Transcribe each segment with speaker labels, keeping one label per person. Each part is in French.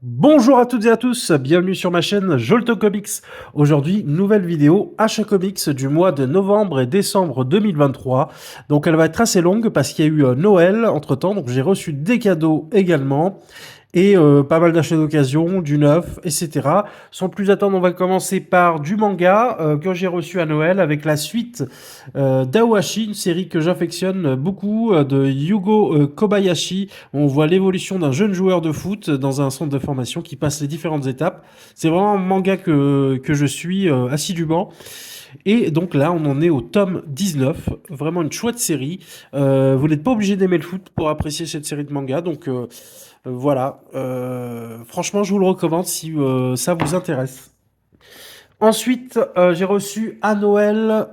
Speaker 1: Bonjour à toutes et à tous, bienvenue sur ma chaîne Jolto Comics. Aujourd'hui, nouvelle vidéo achat comics du mois de novembre et décembre 2023. Donc elle va être assez longue parce qu'il y a eu Noël entre temps, donc j'ai reçu des cadeaux également. Et pas mal d'achats d'occasion, du neuf, etc. Sans plus attendre, on va commencer par du manga que j'ai reçu à Noël avec la suite d'Awashi, une série que j'affectionne beaucoup, de Yugo Kobayashi. On voit l'évolution d'un jeune joueur de foot dans un centre de formation qui passe les différentes étapes. C'est vraiment un manga que je suis assidûment. Et donc là, on en est au tome 19. Vraiment une chouette série. Vous n'êtes pas obligé d'aimer le foot pour apprécier cette série de manga. Donc voilà. Franchement, je vous le recommande si ça vous intéresse. Ensuite, j'ai reçu à Noël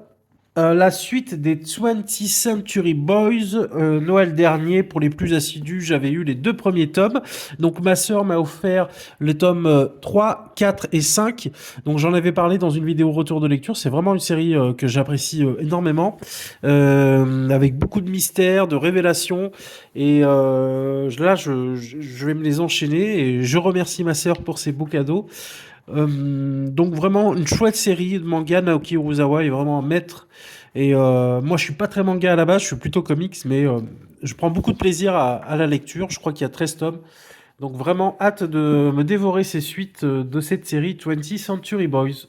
Speaker 1: la suite des 20th Century Boys. Noël dernier, pour les plus assidus, j'avais eu les deux premiers tomes. Donc ma sœur m'a offert les tomes 3, 4 et 5. Donc j'en avais parlé dans une vidéo retour de lecture. C'est vraiment une série que j'apprécie énormément. Avec beaucoup de mystères, de révélations. Et là, je vais me les enchaîner. Et je remercie ma sœur pour ses beaux cadeaux. Donc vraiment une chouette série de manga. Naoki Urasawa est vraiment un maître. Et moi, je suis pas très manga à la base, je suis plutôt comics, mais je prends beaucoup de plaisir à la lecture. Je crois qu'il y a 13 tomes. Donc vraiment hâte de me dévorer ces suites de cette série 20th Century Boys.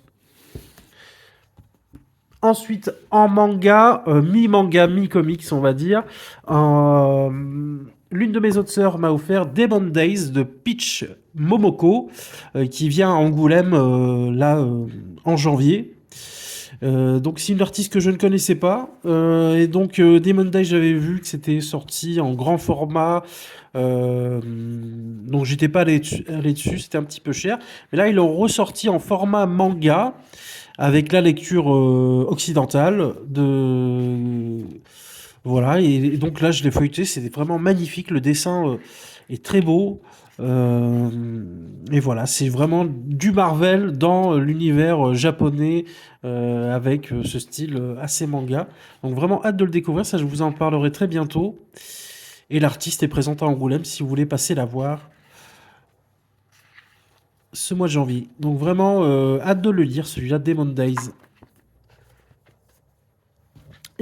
Speaker 1: Ensuite, en manga, mi-manga, mi-comics, on va dire, l'une de mes autres sœurs m'a offert Demon Days de Peach Momoko, qui vient à Angoulême en janvier. Donc c'est une artiste que je ne connaissais pas. Et donc Demon Days, j'avais vu que c'était sorti en grand format. Donc j'étais pas allé dessus, c'était un petit peu cher. Mais là, ils l'ont ressorti en format manga avec la lecture occidentale de voilà, et donc là je l'ai feuilleté, c'est vraiment magnifique, le dessin est très beau. Euh, et voilà, c'est vraiment du Marvel dans l'univers japonais avec ce style assez manga. Donc vraiment hâte de le découvrir, ça je vous en parlerai très bientôt. Et l'artiste est présente à Angoulême si vous voulez passer la voir ce mois de janvier. Donc vraiment hâte de le lire, celui-là, Demon Days.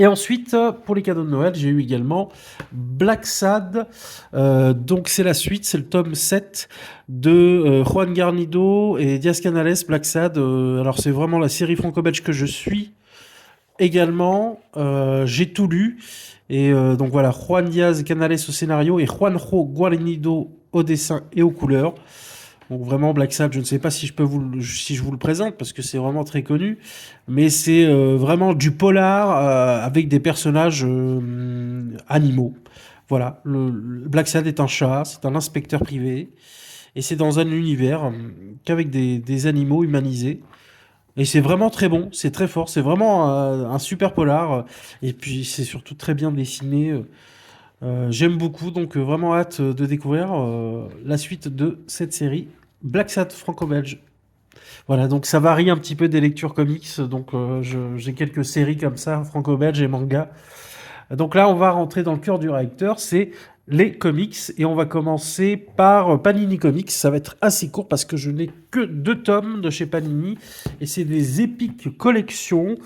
Speaker 1: Et ensuite, pour les cadeaux de Noël, j'ai eu également Black Sad. Donc c'est la suite, c'est le tome 7 de Juan Garnido et Diaz Canales, Black Sad. Alors c'est vraiment la série franco-belge que je suis également. J'ai tout lu. Et donc voilà, Juan Diaz Canales au scénario et Juanjo Guarnido au dessin et aux couleurs. Donc vraiment Black Sabbath, je ne sais pas si si je vous le présente parce que c'est vraiment très connu, mais c'est vraiment du polar avec des personnages animaux. Voilà, le Black Sabbath est un chat, c'est un inspecteur privé et c'est dans un univers qu'avec des animaux humanisés. Et c'est vraiment très bon, c'est très fort, c'est vraiment un super polar et puis c'est surtout très bien dessiné. J'aime beaucoup, donc vraiment hâte de découvrir la suite de cette série Black Sat franco-belge. Voilà, donc ça varie un petit peu des lectures comics, donc j'ai quelques séries comme ça, franco-belge et manga. Donc là, on va rentrer dans le cœur du réacteur, c'est les comics, et on va commencer par Panini Comics. Ça va être assez court parce que je n'ai que 2 tomes de chez Panini, et c'est des épiques collections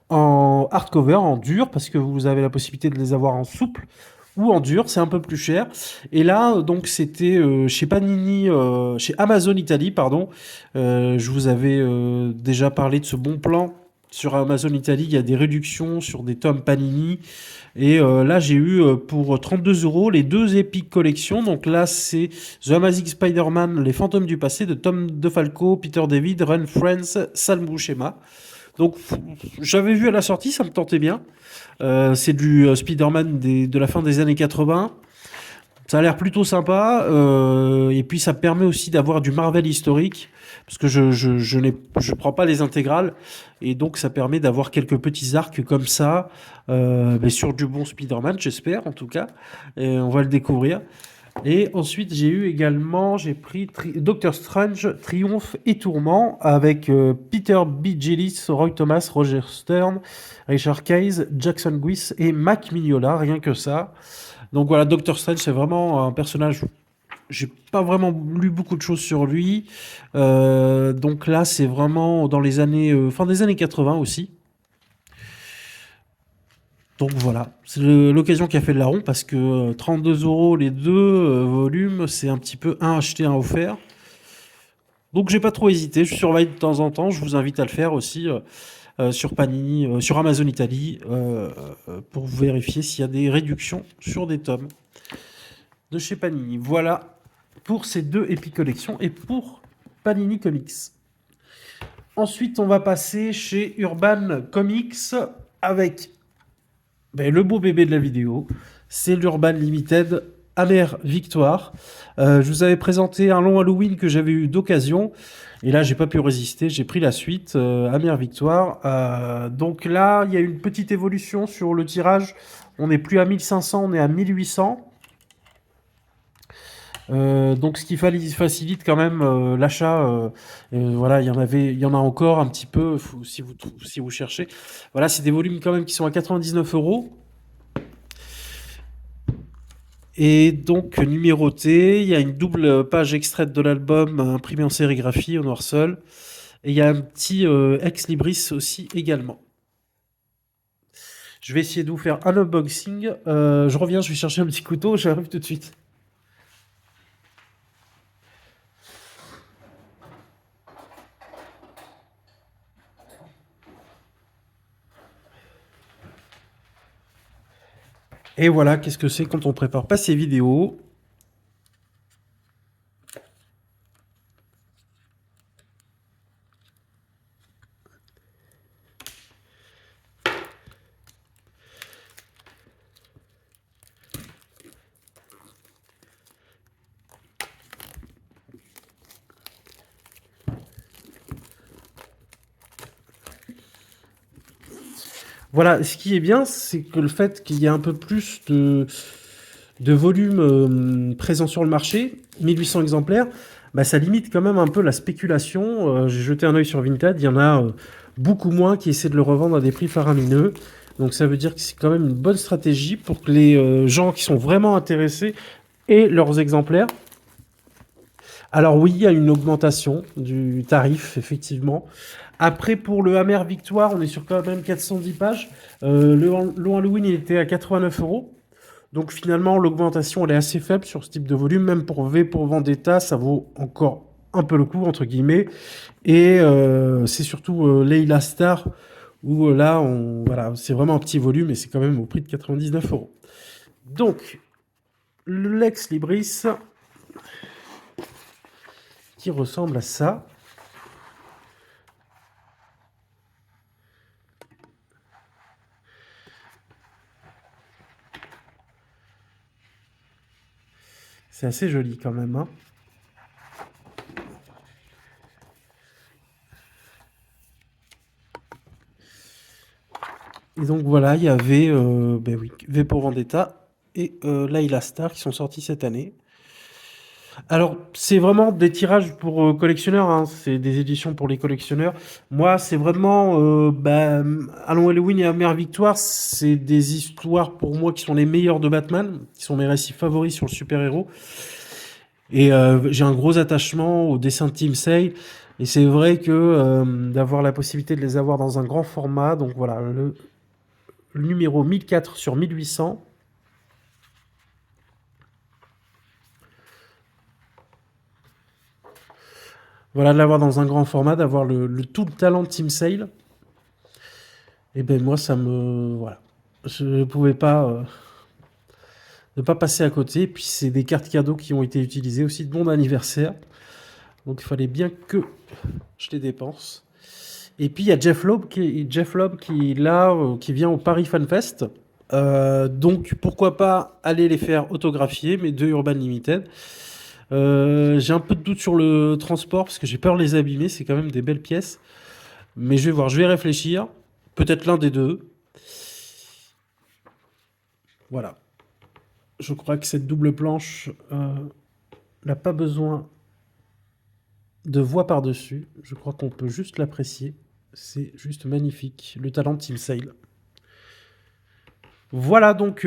Speaker 1: en hardcover, en dur, parce que vous avez la possibilité de les avoir en souple ou en dur, c'est un peu plus cher. Et là, donc, c'était chez Panini, chez Amazon Italie, pardon. Je vous avais déjà parlé de ce bon plan sur Amazon Italie. Il y a des réductions sur des tomes Panini. Et là, j'ai eu pour 32 euros les 2 épiques collections. Donc là, c'est The Amazing Spider-Man, Les Fantômes du passé de Tom DeFalco, Peter David, Run Friends, Sal Buscema. Donc j'avais vu à la sortie, ça me tentait bien. C'est du Spider-Man de la fin des années 80. Ça a l'air plutôt sympa. Et puis ça permet aussi d'avoir du Marvel historique. Parce que je prends pas les intégrales. Et donc ça permet d'avoir quelques petits arcs comme ça. Mais sur du bon Spider-Man, j'espère en tout cas. Et on va le découvrir. Et ensuite, j'ai pris Doctor Strange, Triomphe et Tourment avec Peter B. Gillis, Roy Thomas, Roger Stern, Richard Case, Jackson Guice et Mac Mignola, rien que ça. Donc voilà, Doctor Strange, c'est vraiment un personnage j'ai pas vraiment lu beaucoup de choses sur lui. Donc là, c'est vraiment dans les années, fin des années 80 aussi. Donc voilà, c'est l'occasion qui a fait le larron parce que 32 euros les deux volumes, c'est un petit peu un acheté, un offert. Donc j'ai pas trop hésité, je surveille de temps en temps, je vous invite à le faire aussi sur Panini, sur Amazon Italie, pour vérifier s'il y a des réductions sur des tomes de chez Panini. Voilà pour ces deux Epic Collections et pour Panini Comics. Ensuite, on va passer chez Urban Comics avec le beau bébé de la vidéo. C'est l'Urban Limited Amère Victoire. Je vous avais présenté un long Halloween que j'avais eu d'occasion. Et là, j'ai pas pu résister. J'ai pris la suite, Amère Victoire. Donc là, il y a une petite évolution sur le tirage. On n'est plus à 1500, on est à 1800. Donc ce qui facilite quand même l'achat. Voilà, il y en a encore un petit peu si vous cherchez. Voilà, c'est des volumes quand même qui sont à 99 euros. Et donc numéroté, il y a une double page extraite de l'album imprimée en sérigraphie au noir seul. Et il y a un petit ex-libris aussi également. Je vais essayer de vous faire un unboxing. Je reviens, je vais chercher un petit couteau, j'arrive tout de suite. Et voilà, qu'est-ce que c'est quand on prépare pas ces vidéos. Voilà, ce qui est bien, c'est que le fait qu'il y ait un peu plus de volume présent sur le marché, 1800 exemplaires, bah, ça limite quand même un peu la spéculation. J'ai jeté un œil sur Vinted, il y en a beaucoup moins qui essaient de le revendre à des prix faramineux. Donc ça veut dire que c'est quand même une bonne stratégie pour que les gens qui sont vraiment intéressés aient leurs exemplaires. Alors oui, il y a une augmentation du tarif, effectivement. Après, pour le Hammer Victoire, on est sur quand même 410 pages. Le long Halloween, il était à 89 euros. Donc finalement, l'augmentation, elle est assez faible sur ce type de volume. Même pour V pour Vendetta, ça vaut encore un peu le coup, entre guillemets. Et c'est surtout Leila Star, où là, voilà, c'est vraiment un petit volume et c'est quand même au prix de 99 euros. Donc, Lex Libris, qui ressemble à ça. C'est assez joli quand même, hein. Et donc voilà, il y avait V pour Vendetta et Layla Star qui sont sortis cette année. Alors, c'est vraiment des tirages pour collectionneurs, hein. C'est des éditions pour les collectionneurs. Moi, c'est vraiment Allons Halloween et Amère Victoire, c'est des histoires pour moi qui sont les meilleures de Batman, qui sont mes récits favoris sur le super-héros. Et j'ai un gros attachement au dessin de Tim Sale. Et c'est vrai que d'avoir la possibilité de les avoir dans un grand format, donc voilà, le numéro 1004 sur 1800. Voilà, de l'avoir dans un grand format, d'avoir tout le talent de Team Sale. Et ben moi, ça me... Voilà. Je ne pouvais pas ne pas passer à côté. Et puis c'est des cartes cadeaux qui ont été utilisées aussi de mon anniversaire. Donc il fallait bien que je les dépense. Et puis il y a Jeff Loeb qui est là, qui vient au Paris Fan Fest. Donc pourquoi pas aller les faire autographier, mes deux Urban Limited. J'ai un peu de doute sur le transport parce que j'ai peur de les abîmer. C'est quand même des belles pièces. Mais je vais voir, je vais réfléchir. Peut-être l'un des deux. Voilà. Je crois que cette double planche n'a pas besoin de voix par-dessus. Je crois qu'on peut juste l'apprécier. C'est juste magnifique. Le talent de Team Sale. Voilà donc,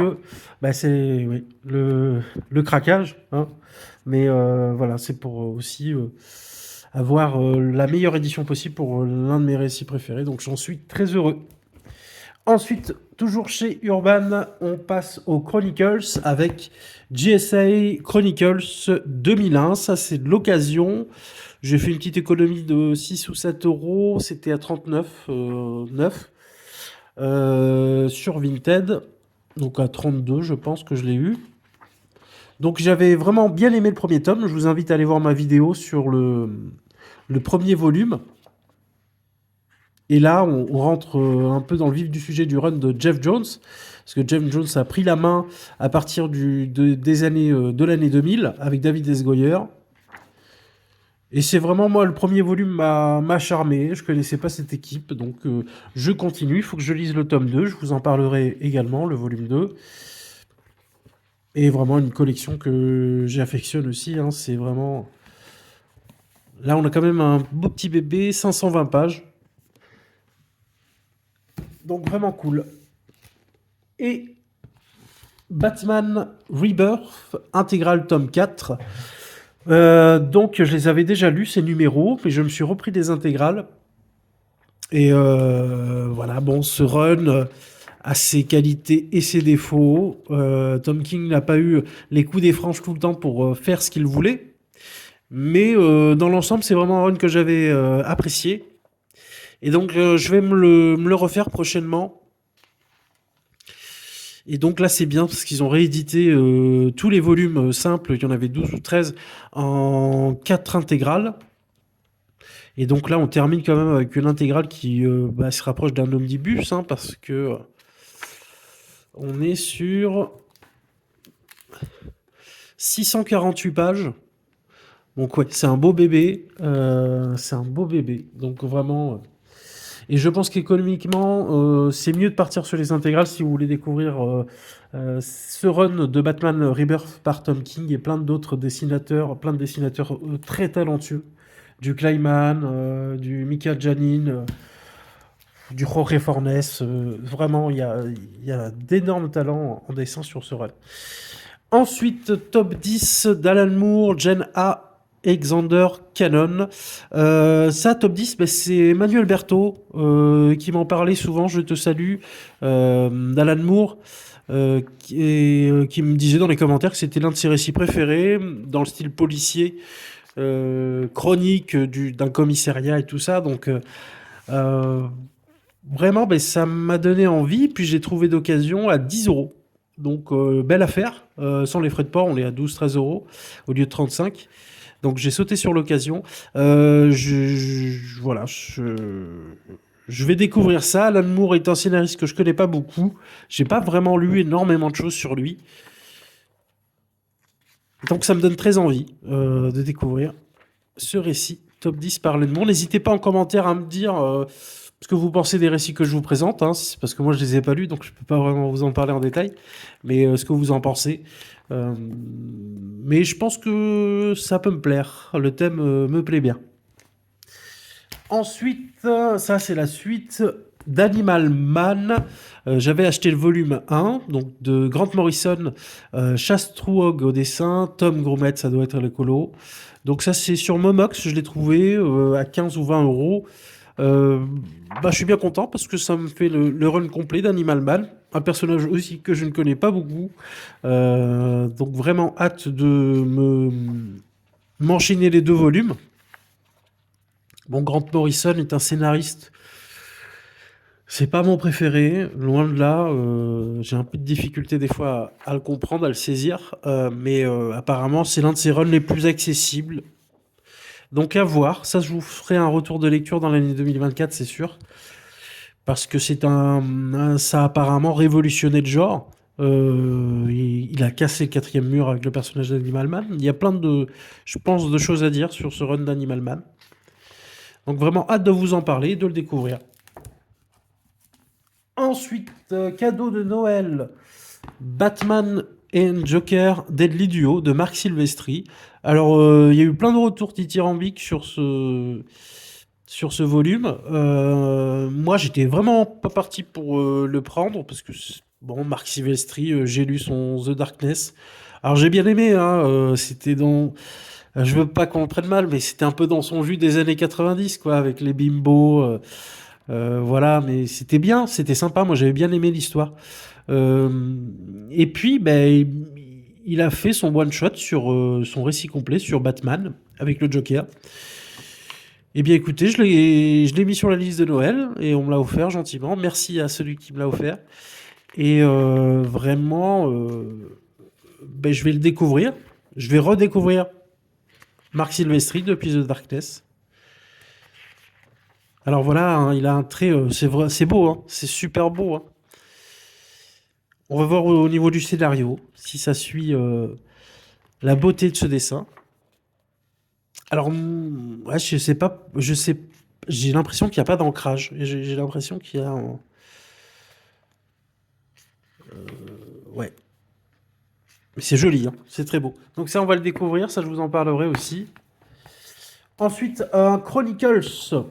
Speaker 1: c'est oui, le craquage, hein. Mais voilà, c'est pour aussi avoir la meilleure édition possible pour l'un de mes récits préférés. Donc j'en suis très heureux. Ensuite, toujours chez Urban, on passe aux Chronicles avec GSA Chronicles 2001. Ça, c'est de l'occasion. J'ai fait une petite économie de 6 ou 7 euros. C'était à 39, 9 sur Vinted. Donc à 32, je pense que je l'ai eu. Donc j'avais vraiment bien aimé le premier tome. Je vous invite à aller voir ma vidéo sur le premier volume. Et là, on rentre un peu dans le vif du sujet du run de Jeff Jones, parce que Jeff Jones a pris la main à partir des années, de l'année 2000 avec David S. Goyer. Et c'est vraiment, moi, le premier volume m'a charmé. Je connaissais pas cette équipe, donc je continue. Il faut que je lise le tome 2. Je vous en parlerai également, le volume 2. Et vraiment une collection que j'affectionne aussi, hein. C'est vraiment... Là, on a quand même un beau petit bébé, 520 pages. Donc vraiment cool. Et Batman Rebirth, intégral tome 4. Donc je les avais déjà lus, ces numéros, mais je me suis repris des intégrales. Et voilà, bon, ce run a ses qualités et ses défauts. Tom King n'a pas eu les coups des franges tout le temps pour faire ce qu'il voulait. Mais dans l'ensemble, c'est vraiment un run que j'avais apprécié. Et donc je vais me le refaire prochainement. Et donc là, c'est bien parce qu'ils ont réédité tous les volumes simples, il y en avait 12 ou 13, en 4 intégrales. Et donc là, on termine quand même avec une intégrale qui se rapproche d'un omnibus, hein, parce que on est sur 648 pages. Donc ouais, c'est un beau bébé. C'est un beau bébé. Donc vraiment... Et je pense qu'économiquement, c'est mieux de partir sur les intégrales si vous voulez découvrir ce run de Batman Rebirth par Tom King et plein d'autres dessinateurs, plein de dessinateurs très talentueux. Du Kleiman, du Mika Janin, du Jorge Fornes. Vraiment, il y a d'énormes talents en dessin sur ce run. Ensuite, top 10 d'Alan Moore, Gen A, Alexander Cannon. Ça, top 10, c'est Manuel Berthaud qui m'en parlait souvent, je te salue, d'Alan Moore, qui me disait dans les commentaires que c'était l'un de ses récits préférés, dans le style policier, chronique d'un commissariat et tout ça. Donc, vraiment, ça m'a donné envie, puis j'ai trouvé d'occasion à 10 euros. Donc, belle affaire. Sans les frais de port, on est à 12-13 euros au lieu de 35. Donc, j'ai sauté sur l'occasion. Voilà, je vais découvrir ça. Alan Moore est un scénariste que je connais pas beaucoup. J'ai pas vraiment lu énormément de choses sur lui. Donc, ça me donne très envie de découvrir ce récit top 10 par Alan Moore. N'hésitez pas en commentaire à me dire ce que vous pensez des récits que je vous présente, hein, parce que moi je les ai pas lus, donc je peux pas vraiment vous en parler en détail, mais ce que vous en pensez. Mais je pense que ça peut me plaire. Le thème me plaît bien. Ensuite, ça c'est la suite d'Animal Man. J'avais acheté le volume 1, donc de Grant Morrison, Chastruog au dessin, Tom Grumet, ça doit être le colo. Donc ça c'est sur Momox, je l'ai trouvé à 15 ou 20 euros. Je suis bien content parce que ça me fait le run complet d'Animal Man, un personnage aussi que je ne connais pas beaucoup. Donc vraiment hâte de m'enchaîner les 2 volumes. Bon, Grant Morrison est un scénariste. C'est pas mon préféré, loin de là. J'ai un peu de difficulté des fois à le comprendre, à le saisir. Mais apparemment, c'est l'un de ses runs les plus accessibles. Donc à voir. Ça, je vous ferai un retour de lecture dans l'année 2024, c'est sûr. Parce que ça a apparemment révolutionné le genre. Il a cassé le 4e mur avec le personnage d'Animal Man. Il y a plein je pense, de choses à dire sur ce run d'Animal Man. Donc vraiment hâte de vous en parler, de le découvrir. Ensuite, cadeau de Noël, Batman and Joker Deadly Duo de Marc Silvestri. Alors, il y a eu plein de retours dithyrambiques sur ce volume. Moi, j'étais vraiment pas parti pour le prendre parce que Bon, Marc Silvestri, j'ai lu son The Darkness. Alors j'ai bien aimé, hein, c'était dans... je veux pas qu'on le prenne mal, mais c'était un peu dans son jus des années 90, quoi, avec les bimbos, voilà, mais c'était bien, c'était sympa, moi j'avais bien aimé l'histoire. Euh, et puis, ben, il a fait son one-shot sur son récit complet sur Batman, avec le Joker. Eh bien écoutez, je l'ai mis sur la liste de Noël, et on me l'a offert gentiment. Merci à celui qui me l'a offert. Et vraiment, ben, je vais le découvrir. Je vais redécouvrir Marc Silvestri depuis The Darkness. Alors voilà, hein, il a un trait, c'est vrai, c'est beau, hein, c'est super beau, hein. On va voir au niveau du scénario si ça suit la beauté de ce dessin. Alors, ouais, je sais pas, j'ai l'impression qu'il n'y a pas d'ancrage. J'ai l'impression qu'il y a, ouais, mais c'est joli, hein, c'est très beau. Donc ça, on va le découvrir, ça je vous en parlerai aussi. Ensuite, un Chronicles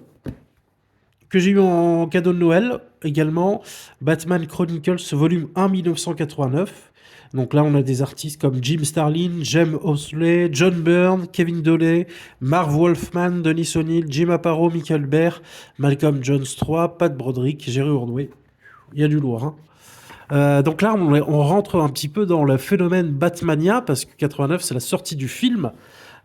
Speaker 1: que j'ai eu en cadeau de Noël également, Batman Chronicles volume 1 1989. Donc là, on a des artistes comme Jim Starlin, Jem Housley, John Byrne, Kevin Doley, Marv Wolfman, Denis O'Neill, Jim Aparo, Michael Baer, Malcolm Jones 3, Pat Broderick, Jerry Ordway. Il y a du lourd, hein. Donc là, on rentre un petit peu dans le phénomène Batmania, parce que 89, c'est la sortie du film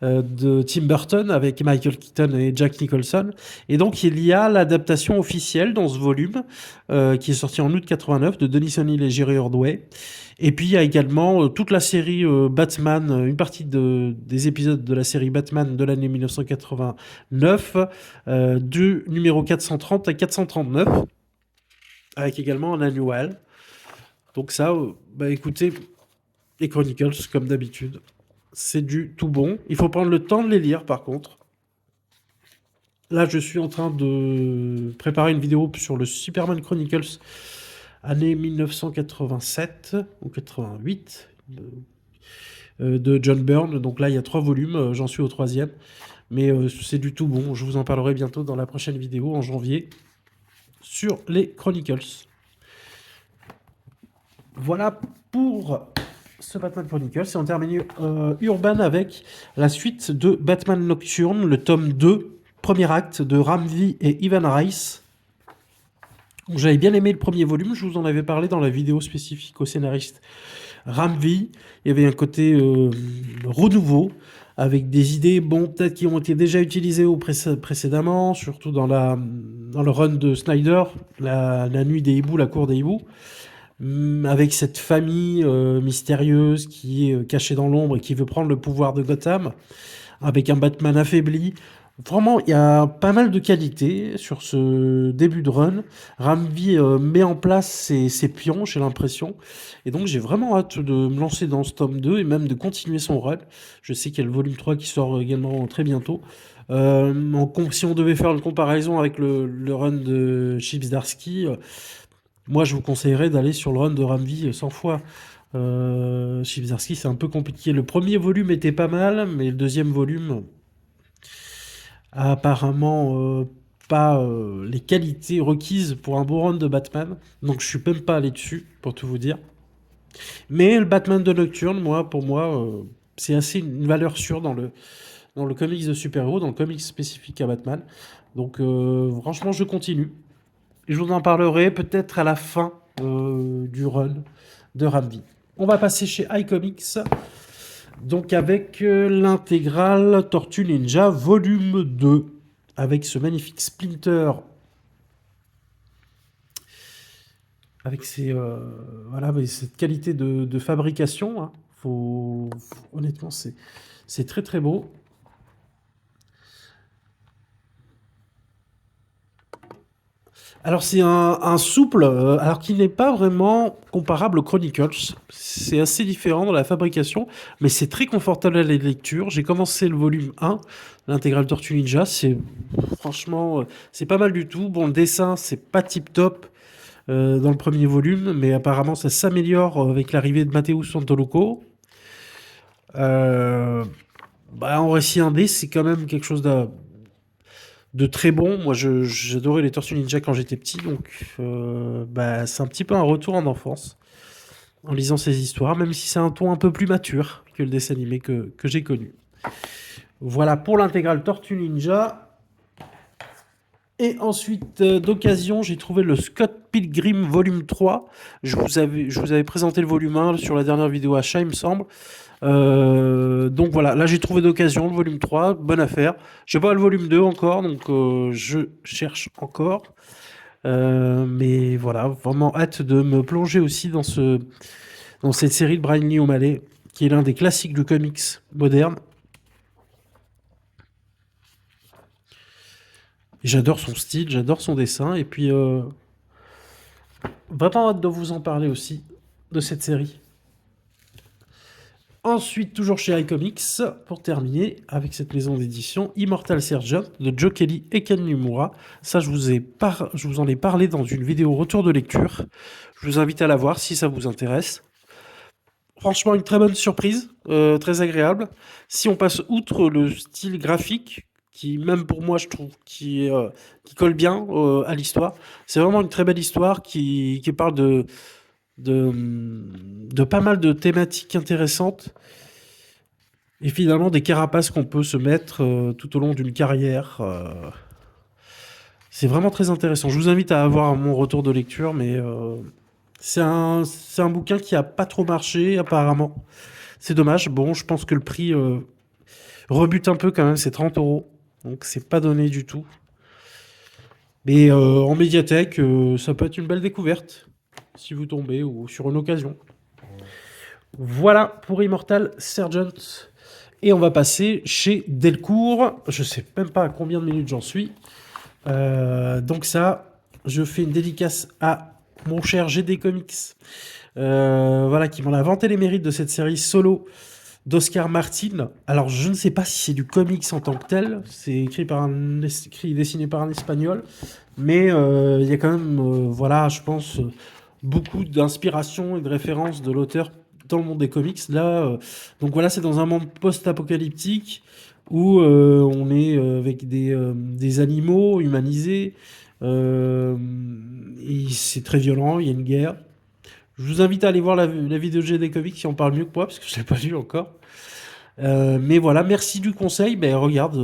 Speaker 1: de Tim Burton avec Michael Keaton et Jack Nicholson. Et donc, il y a l'adaptation officielle dans ce volume, qui est sorti en août 89, de Denis O'Neill et Jerry Ordway. Et puis, il y a également toute la série Batman, une partie des épisodes de la série Batman de l'année 1989, du numéro 430 à 439, avec également un annual. Donc ça, bah écoutez, les Chronicles, comme d'habitude, c'est du tout bon. Il faut prendre le temps de les lire, par contre. Là, je suis en train de préparer une vidéo sur le Superman Chronicles, année 1987 ou 88, de John Byrne. Donc là, il y a 3 volumes, j'en suis au 3e. Mais c'est du tout bon. Je vous en parlerai bientôt dans la prochaine vidéo, en janvier, sur les Chronicles. Voilà pour ce Batman Chronicles. Et on termine Urban avec la suite de Batman Nocturne, le tome 2, premier acte de Ram V et Ivan Reis. J'avais bien aimé le premier volume, je vous en avais parlé dans la vidéo spécifique au scénariste Ram V. Il y avait un côté renouveau, avec des idées, bon, peut-être qui ont été déjà utilisées précédemment, surtout dans le run de Snyder, la nuit des hiboux, la cour des hiboux. Avec cette famille mystérieuse qui est cachée dans l'ombre et qui veut prendre le pouvoir de Gotham, avec un Batman affaibli. Vraiment, il y a pas mal de qualités sur ce début de run. Ramvi met en place ses pions, j'ai l'impression. Et donc, j'ai vraiment hâte de me lancer dans ce tome 2 et même de continuer son run. Je sais qu'il y a le volume 3 qui sort également très bientôt. Si on devait faire une comparaison avec le run de Chip Zdarsky, moi, je vous conseillerais d'aller sur le run de Ramvi 100 fois. Chip Zdarsky, c'est un peu compliqué. Le premier volume était pas mal, mais le deuxième volume a apparemment pas les qualités requises pour un bon run de Batman. Donc, je suis même pas allé dessus, pour tout vous dire. Mais le Batman de Nocturne, pour moi, c'est assez une valeur sûre dans le comics de super-héros, dans le comics spécifique à Batman. Donc, franchement, je continue. Et je vous en parlerai peut-être à la fin du run de Ramvi. On va passer chez iComics, donc avec l'intégrale Tortue Ninja volume 2, avec ce magnifique Splinter, avec voilà, cette qualité de fabrication, hein. Honnêtement, c'est très très beau. Alors c'est un souple, alors qui n'est pas vraiment comparable aux Chronicles. C'est assez différent dans la fabrication, mais c'est très confortable à la lecture. J'ai commencé le volume 1, l'intégrale Tortue Ninja. Franchement, c'est pas mal du tout. Bon, le dessin, c'est pas tip top dans le premier volume, mais apparemment ça s'améliore avec l'arrivée de Matteo Santoloco. En récit indé, c'est quand même quelque chose de très bon. Moi, j'adorais les Tortues Ninja quand j'étais petit, donc c'est un petit peu un retour en enfance. en lisant ces histoires, même si c'est un ton un peu plus mature que le dessin animé que j'ai connu. Voilà pour l'intégrale Tortue Ninja. Et ensuite, d'occasion, j'ai trouvé le Scott Pilgrim volume 3. Je vous avais présenté le volume 1 sur la dernière vidéo achat, il me semble. Donc voilà, là j'ai trouvé d'occasion le volume 3, bonne affaire. J'ai pas le volume 2 encore, donc je cherche encore. Mais voilà, vraiment hâte de me plonger aussi dans cette série de Brian Lee O'Malley, qui est l'un des classiques du comics moderne. J'adore son style, j'adore son dessin, et puis vraiment hâte de vous en parler aussi, de cette série. Ensuite, toujours chez iComics, pour terminer, avec cette maison d'édition, Immortal Sergeant de Joe Kelly et Ken Nimura. Ça, je vous en ai parlé dans une vidéo retour de lecture. Je vous invite à la voir si ça vous intéresse. Franchement, une très bonne surprise, très agréable. Si on passe outre le style graphique, qui même pour moi, je trouve, qui colle bien à l'histoire, c'est vraiment une très belle histoire qui parle de pas mal de thématiques intéressantes et finalement des carapaces qu'on peut se mettre tout au long d'une carrière. C'est vraiment très intéressant. Je vous invite à avoir mon retour de lecture, mais c'est un bouquin qui a pas trop marché apparemment. C'est dommage. Bon, je pense que le prix rebute un peu quand même, c'est 30 €. Donc c'est pas donné du tout. Mais en médiathèque, ça peut être une belle découverte si vous tombez ou sur une occasion. Voilà pour Immortal Sergeant. Et on va passer chez Delcourt. Je sais même pas à combien de minutes j'en suis. Donc ça, je fais une dédicace à mon cher GD Comics. Voilà, qui m'en a vanté les mérites de cette série solo d'Oscar Martin. Alors je ne sais pas si c'est du comics en tant que tel. C'est écrit dessiné par un Espagnol. Mais il y a quand même, voilà, je pense, beaucoup d'inspiration et de références de l'auteur dans le monde des comics. Là, donc voilà, c'est dans un monde post-apocalyptique où on est avec des animaux humanisés. Et c'est très violent, il y a une guerre. Je vous invite à aller voir la vidéo de GD Comics qui en parle mieux que moi, parce que je ne l'ai pas lu encore. Mais voilà, merci du conseil. Ben, regarde,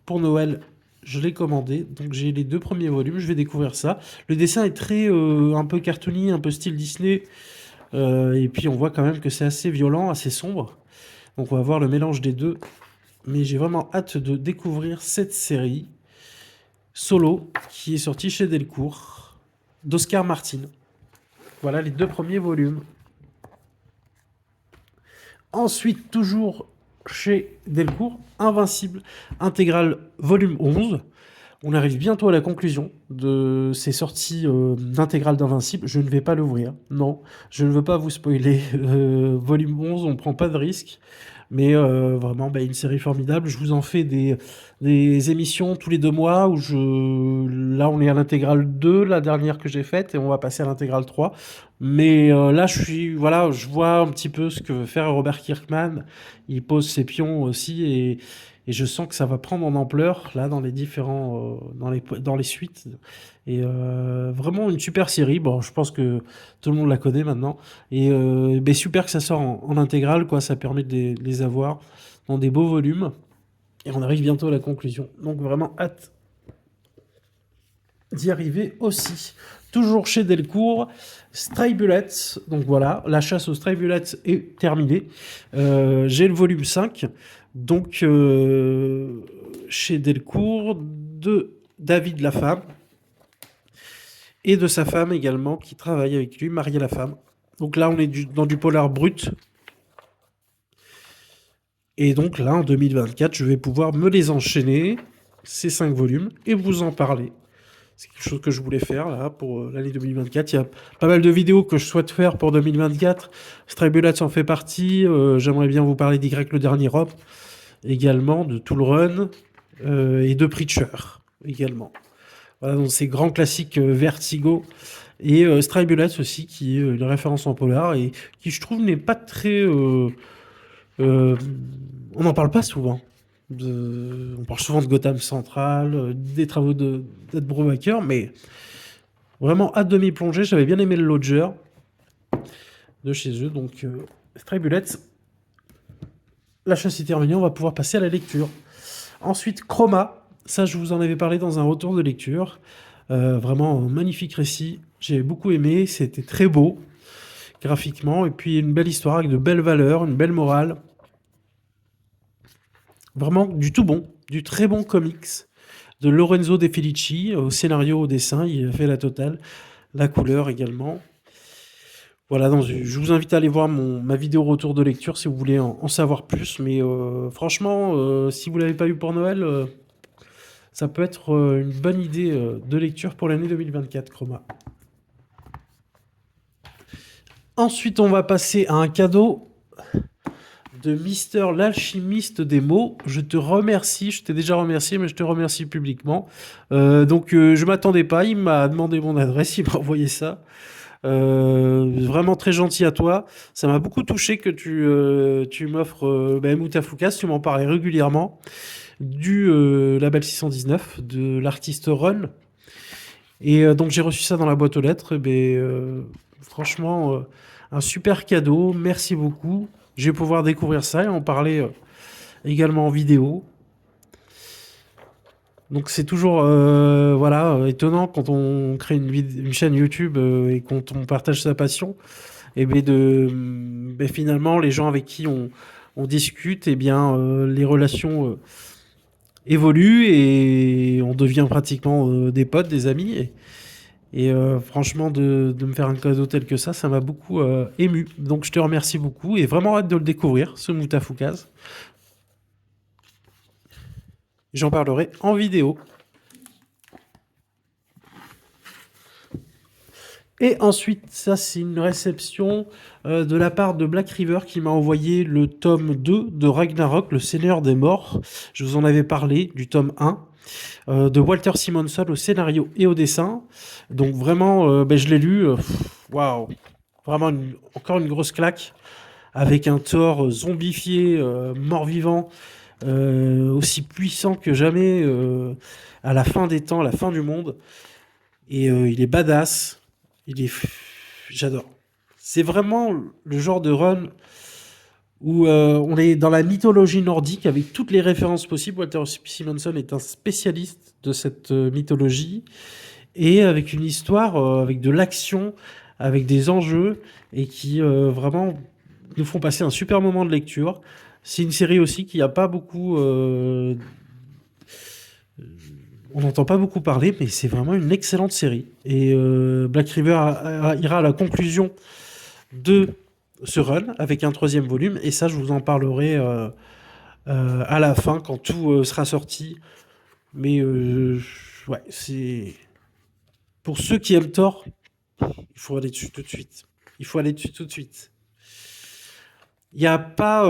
Speaker 1: pour Noël, je l'ai commandé. Donc j'ai les 2 premiers volumes, je vais découvrir ça. Le dessin est très un peu cartoony, un peu style Disney. Et puis on voit quand même que c'est assez violent, assez sombre. Donc on va voir le mélange des deux. Mais j'ai vraiment hâte de découvrir cette série solo qui est sortie chez Delcourt d'Oscar Martin. Voilà les 2 premiers volumes. Ensuite, toujours chez Delcourt, Invincible Intégral volume 11. On arrive bientôt à la conclusion de ces sorties d'intégrale d'Invincible. Je ne vais pas l'ouvrir. Non, je ne veux pas vous spoiler. Volume 11, on ne prend pas de risque. Mais vraiment, une série formidable. Je vous en fais des émissions tous les 2 mois où là, on est à l'intégrale 2, la dernière que j'ai faite, et on va passer à l'intégrale 3. Mais là, je vois un petit peu ce que veut faire Robert Kirkman. Il pose ses pions aussi, et je sens que ça va prendre en ampleur là dans les différents dans les suites. Et vraiment une super série. Bon, je pense que tout le monde la connaît maintenant. Et super que ça sort en intégrale, quoi. Ça permet de les avoir dans des beaux volumes. Et on arrive bientôt à la conclusion. Donc vraiment hâte d'y arriver aussi. Toujours chez Delcourt, Stray Bullets. Donc voilà, la chasse aux Stray Bullets est terminée. J'ai le volume 5. Donc chez Delcourt, de David Lafemme. Et de sa femme également, qui travaille avec lui, Maria Lafemme. Donc là, on est dans du polar brut. Et donc là, en 2024, je vais pouvoir me les enchaîner, ces 5 volumes, et vous en parler. C'est quelque chose que je voulais faire là pour l'année 2024. Il y a pas mal de vidéos que je souhaite faire pour 2024. Stray Bullets en fait partie. J'aimerais bien vous parler d'Y le dernier homme, également de Tool Run et de Preacher également. Voilà, donc ces grands classiques Vertigo et Stray Bullets aussi, qui est une référence en polar et qui, je trouve, n'est pas très... on n'en parle pas souvent. On parle souvent de Gotham Central, des travaux d'Ed Brubaker, mais vraiment hâte de m'y plonger. J'avais bien aimé le Lodger. de chez eux. Donc, Stray Bullets, la chasse est terminée, on va pouvoir passer à la lecture. Ensuite, Chroma, ça je vous en avais parlé dans un retour de lecture. Vraiment un magnifique récit, j'ai beaucoup aimé, c'était très beau graphiquement, et puis une belle histoire avec de belles valeurs, une belle morale. Vraiment du tout bon, du très bon comics de Lorenzo De Felici, au scénario, au dessin, il a fait la totale, la couleur également. Voilà, je vous invite à aller voir ma vidéo retour de lecture si vous voulez en savoir plus. Mais franchement, si vous l'avez pas eu pour Noël, ça peut être une bonne idée de lecture pour l'année 2024, Chroma. Ensuite, on va passer à un cadeau de Mister l'alchimiste des mots. Je te remercie, je t'ai déjà remercié, mais je te remercie publiquement. Je m'attendais pas, il m'a demandé mon adresse, il m'a envoyé ça. Vraiment très gentil à toi. Ça m'a beaucoup touché que tu m'offres Moutafoukas, tu m'en parlais régulièrement, du label 619 de l'artiste Run. Et donc j'ai reçu ça dans la boîte aux lettres. Franchement, un super cadeau. Merci beaucoup. Je vais pouvoir découvrir ça et en parler également en vidéo. Donc c'est toujours étonnant quand on crée une chaîne YouTube et quand on partage sa passion, et finalement les gens avec qui on discute, les relations évoluent et on devient pratiquement des potes, des amis. Franchement, de me faire un cadeau tel que ça m'a beaucoup ému. Donc je te remercie beaucoup et vraiment hâte de le découvrir, ce Moutafoukaz. J'en parlerai en vidéo. Et ensuite, ça c'est une réception de la part de Black River qui m'a envoyé le tome 2 de Ragnarok, le Seigneur des Morts. Je vous en avais parlé du tome 1 de Walter Simonson au scénario et au dessin. Donc vraiment, je l'ai lu. Waouh, vraiment encore une grosse claque avec un Thor zombifié, mort-vivant, aussi puissant que jamais à la fin des temps, à la fin du monde. Et il est badass. J'adore. C'est vraiment le genre de run où on est dans la mythologie nordique avec toutes les références possibles. Walter Simonson est un spécialiste de cette mythologie et avec une histoire, avec de l'action, avec des enjeux et qui vraiment nous font passer un super moment de lecture. C'est une série aussi qui n'a pas beaucoup... on n'entend pas beaucoup parler, mais c'est vraiment une excellente série. Et Black River ira à la conclusion de ce run avec un 3e volume. Et ça, je vous en parlerai à la fin quand tout sera sorti. Mais ouais, c'est... Pour ceux qui aiment Thor, il faut aller dessus tout de suite. Il faut aller dessus tout de suite. Il n'y a pas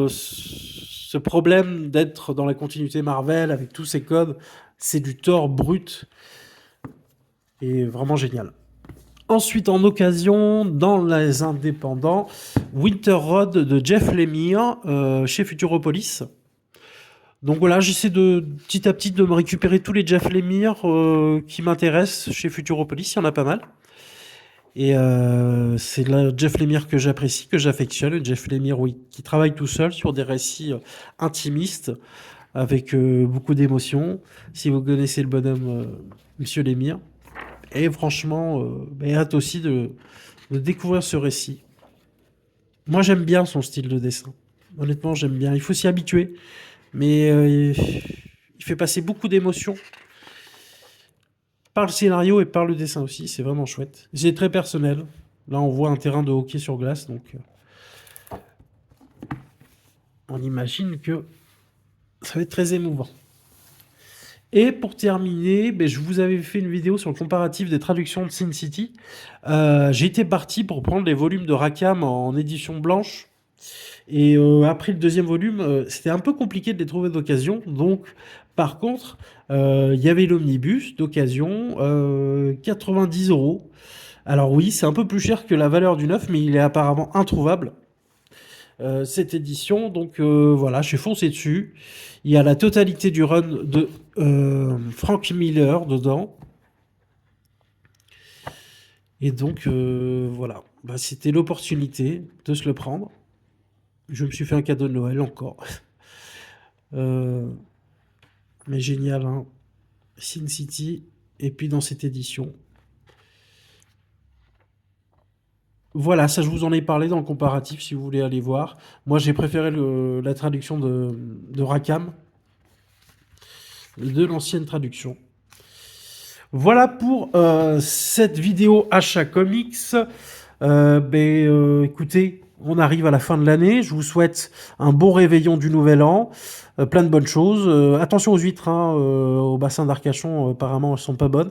Speaker 1: ce problème d'être dans la continuité Marvel avec tous ces codes. C'est du Thor brut et vraiment génial. Ensuite, en occasion, dans les indépendants, Winter Road de Jeff Lemire chez Futuropolis. Donc voilà, j'essaie petit à petit de me récupérer tous les Jeff Lemire qui m'intéressent chez Futuropolis, il y en a pas mal. Et c'est là Jeff Lemire que j'apprécie, que j'affectionne. Jeff Lemire, oui, qui travaille tout seul sur des récits intimistes avec beaucoup d'émotions. Si vous connaissez le bonhomme Monsieur Lemire. Et franchement, hâte aussi de découvrir ce récit. Moi, j'aime bien son style de dessin. Honnêtement, j'aime bien. Il faut s'y habituer. Mais il fait passer beaucoup d'émotions par le scénario et par le dessin aussi. C'est vraiment chouette. C'est très personnel. Là, on voit un terrain de hockey sur glace. Donc, on imagine que ça va être très émouvant. Et pour terminer, je vous avais fait une vidéo sur le comparatif des traductions de Sin City. J'ai été parti pour prendre les volumes de Rackham en édition blanche. Et après le 2e volume, c'était un peu compliqué de les trouver d'occasion. Donc, par contre, il y avait l'omnibus d'occasion, 90 €. Alors oui, c'est un peu plus cher que la valeur du neuf, mais il est apparemment introuvable. Cette édition, donc voilà, j'ai foncé dessus. Il y a la totalité du run de Frank Miller dedans. Et donc voilà, bah, c'était l'opportunité de se le prendre. Je me suis fait un cadeau de Noël encore. Euh, mais génial, hein. Sin City, et puis dans cette édition. Voilà, ça je vous en ai parlé dans le comparatif si vous voulez aller voir. Moi j'ai préféré la traduction de Rackham, de l'ancienne traduction. Voilà pour cette vidéo achat comics. Écoutez, on arrive à la fin de l'année. Je vous souhaite un bon réveillon du nouvel an. Plein de bonnes choses. Attention aux huîtres, hein, au bassin d'Arcachon, apparemment elles sont pas bonnes.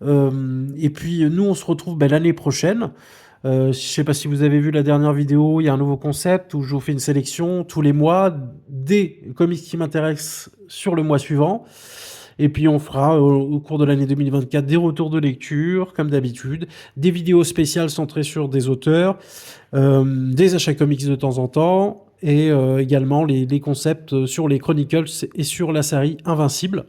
Speaker 1: Et puis nous on se retrouve l'année prochaine. Je ne sais pas si vous avez vu la dernière vidéo, il y a un nouveau concept où je vous fais une sélection tous les mois des comics qui m'intéressent sur le mois suivant. Et puis on fera au cours de l'année 2024 des retours de lecture, comme d'habitude, des vidéos spéciales centrées sur des auteurs, des achats comics de temps en temps, et également les concepts sur les Chronicles et sur la série Invincible.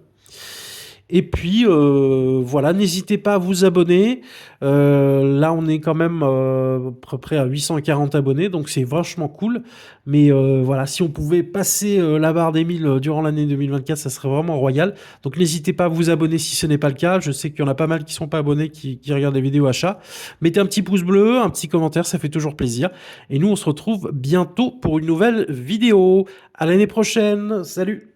Speaker 1: Et puis voilà, n'hésitez pas à vous abonner. Là, on est quand même à peu près à 840 abonnés, donc c'est vachement cool. Mais voilà, si on pouvait passer la barre des 1000 durant l'année 2024, ça serait vraiment royal. Donc n'hésitez pas à vous abonner si ce n'est pas le cas. Je sais qu'il y en a pas mal qui sont pas abonnés, qui regardent les vidéos achats. Mettez un petit pouce bleu, un petit commentaire, ça fait toujours plaisir. Et nous, on se retrouve bientôt pour une nouvelle vidéo. À l'année prochaine. Salut!